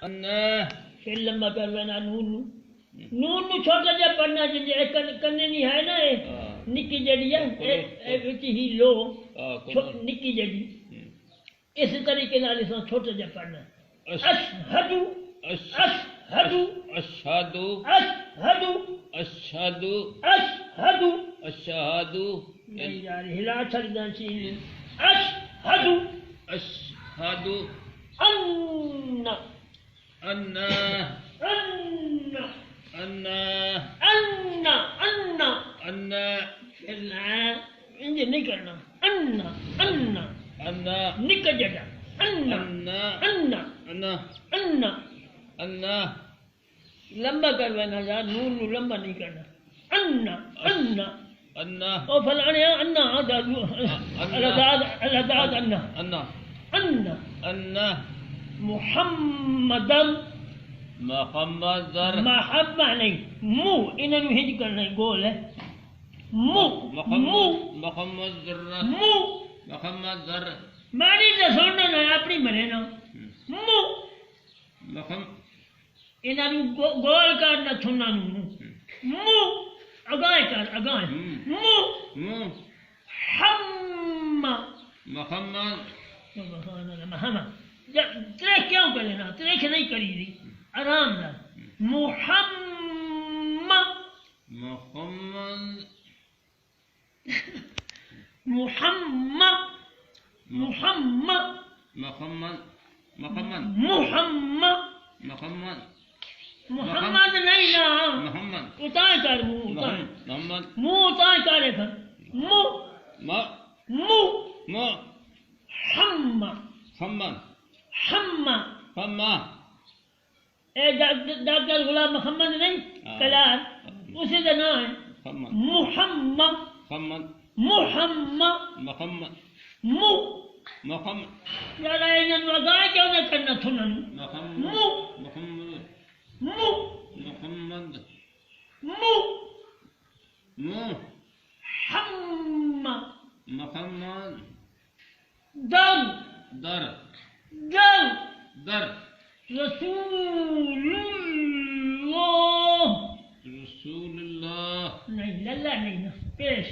أن پھر لمبا کروانا نون چھوٹا جا پڑھنا جی کنے نہیں ہے نا نکی جڑی ہے وچ ہی لو نکی جڑی اس طریقے نال اس چھوٹا جا پڑھنا اشہد اشہد أشهد اشہد أشهد اشہد أشهد نہیں یار ہلا چھڑنا سی اشہد أشهد ان أن ان أن ان ان أن پھر انج نہیں کرنا ان ان أن نک جڑا ان أن ان أن ان أن لمبا کروانا یار نون نو لمبا نہیں کرنا ان ان أن او فلانے ان الاداد ان أن ان أن محمد محمد محبہ نہیں منہ انہوں نے ہج کرنا گول ہے منہ منہ محمد ذرہ منہ محمد ذرہ ماری تو سننا نا اپنی مرے نا منہ انہوں نے گول کرنا تھونا منہ اگائے کر اگائے منہ ہم محمد سبحان اللہ محمد تریک کیوں کرے نا تریک نہیں کری دی آرام نہ محمد محمد محمد محمد محمد محمد محمد محمد محمد نہیں نا محمد اتائے کر منہ اتائے محمد منہ اتائے کرے کر منہ ما منہ ما ہم محمد ہم فما اے ڈاکٹر غلام محمد نہیں کلار اسی کا نام ہے محمد محمد محمد محمد محمد منہ محمد یار انہوں نے اگائے کیوں نہ کرنا تھونا محمد منہ محمد منہ محمد منہ منہ ہم محمد در در در در رسول اللہ رسول اللہ نہیں للہ نہیں نا پیش